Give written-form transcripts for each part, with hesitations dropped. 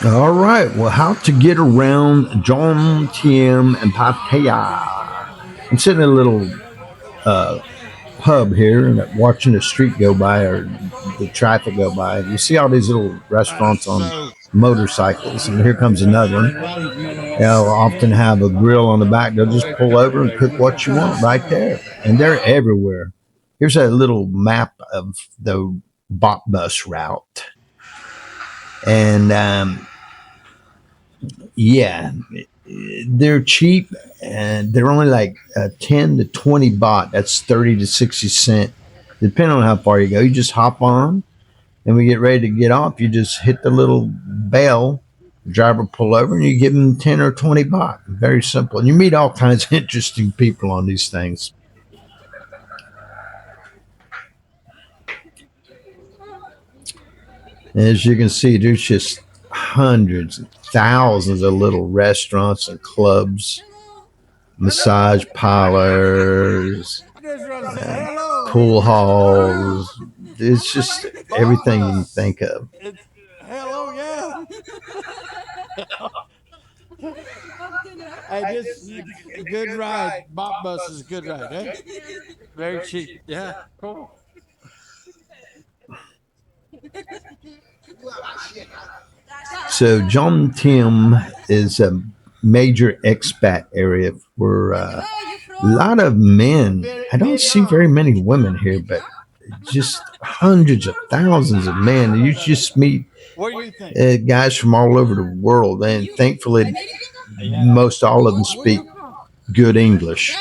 All right. Well, how to get around Jomtien and Pattaya? I'm sitting in a little uh, pub here and watching the street go by or the traffic go by. You see all these little restaurants on So motorcycles, and here comes another one. They'll often have a grill on the back. They'll just pull over and cook what you want right there, and they're everywhere. Here's a little map of the Baht bus route, and yeah, they're cheap, and they're only like 10 to 20 baht. That's 30 to 60 cent, depending on how far you go. You just hop on, and we get ready to get off. You just hit the little bell. The driver pull over, and you give them 10 or 20 baht. Very simple, and you meet all kinds of interesting people on these things. And as you can see, there's just hundreds, thousands of little restaurants and clubs, massage parlors, uh, hello, pool halls. It's just Bob everything you can Bus. think of. It's hello, yeah. Hey, this is a good ride. Bob Bus is a good ride, eh? Very cheap. Yeah, cool. So Jomtien is a major expat area for a lot of men. I don't see very many women here, but just hundreds of thousands of men. You just meet What do you think? guys from all over the world, and thankfully, most all of them speak good English.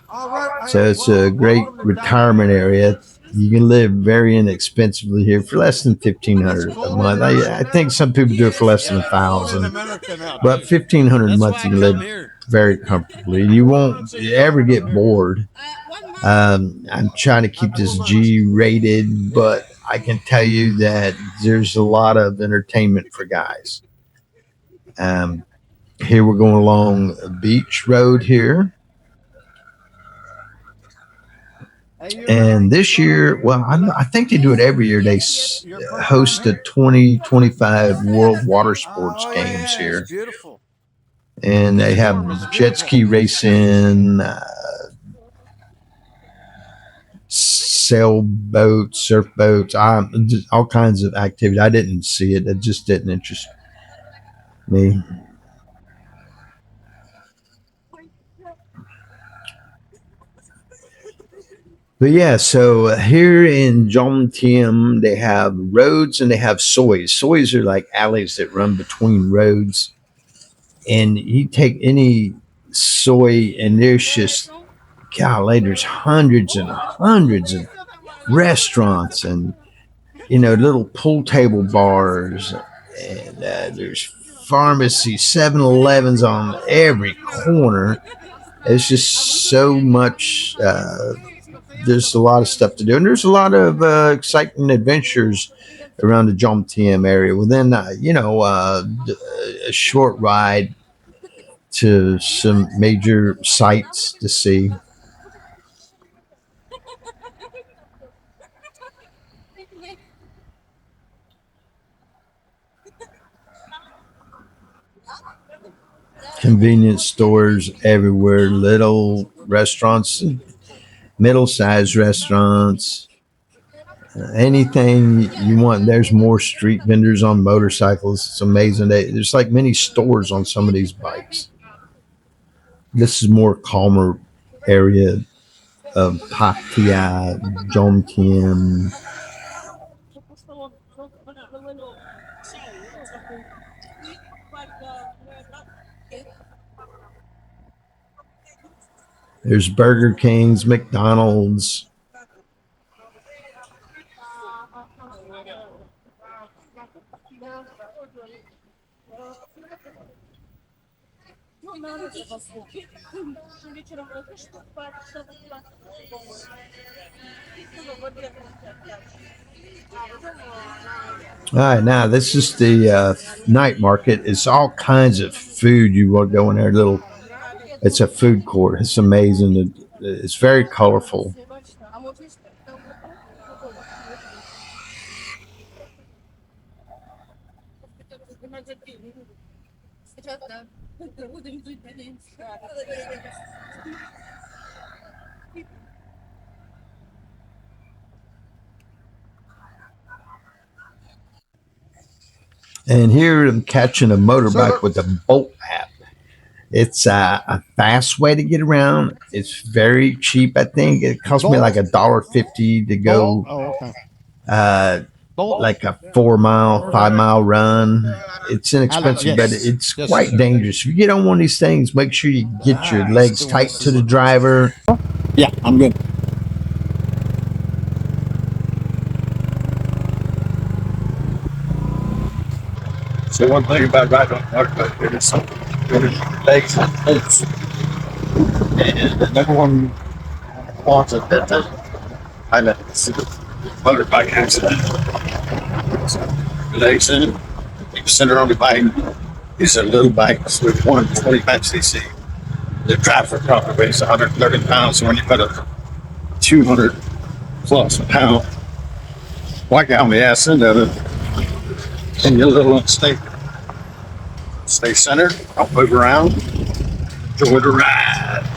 All right. So it's a great retirement area. You can live very inexpensively here for less than 1,500 a month. I think some people do it for less than a Born in thousand, America now, but too. 1,500 a That's month why I you can come live here. very comfortably. You won't ever get bored. I'm trying to keep this G rated, but I can tell you that there's a lot of entertainment for guys. Um, Here we're going along a beach road here. Hey, you're right. And this year, well, I think they do it every year. They Your first time host the here? 2025 World Water Sports Oh Games yeah, it's here. beautiful. And This they storm is have jet beautiful. ski racing, sailboats, surf boats, just all kinds of activity. I didn't see it. It just didn't interest me. But yeah, so here in Jomtien, they have roads and they have soys. Soys are like alleys that run between roads. And you take any soy, and there's just, golly, there's hundreds and hundreds of restaurants and, little pool table bars. And there's pharmacies, 7-Elevens on every corner. It's just so much. There's a lot of stuff to do, and there's a lot of exciting adventures around the Jomtien area. Within, a short ride to some major sites to see. Convenience stores everywhere, little restaurants, middle sized restaurants, anything you want. There's more street vendors on motorcycles. It's amazing. There's like many stores on some of these bikes. This is more calmer area of Pattaya, Jomtien. There's Burger Kings, McDonald's. All right, now this is the night market. It's all kinds of food. You want to go in there, little. It's a food court. It's amazing. It's very colorful. And here I'm catching a motorbike Sir. with a bolt app. It's a fast way to get around. It's very cheap. I think it cost me Bolt. like $1.50 to Bolt. go Oh, okay. uh, Bolt. like a 4 mile, 5 mile run. It's Alex, inexpensive, but yes. it's Yes, sir. quite dangerous. If you get on one of these things, make sure you get your legs tight to the driver. Yeah, I'm good. So one thing about riding on a motorbike is your legs and hips. And the number one cause of death is motorbike accident. So your legs in, you center on the bike. These are little bikes with 125 cc. The driver probably weighs 130 pounds. So when you put a 200 plus pound bike out on the ass end of it, and you're a little unstable. Stay centered. Don't move around. Enjoy the ride.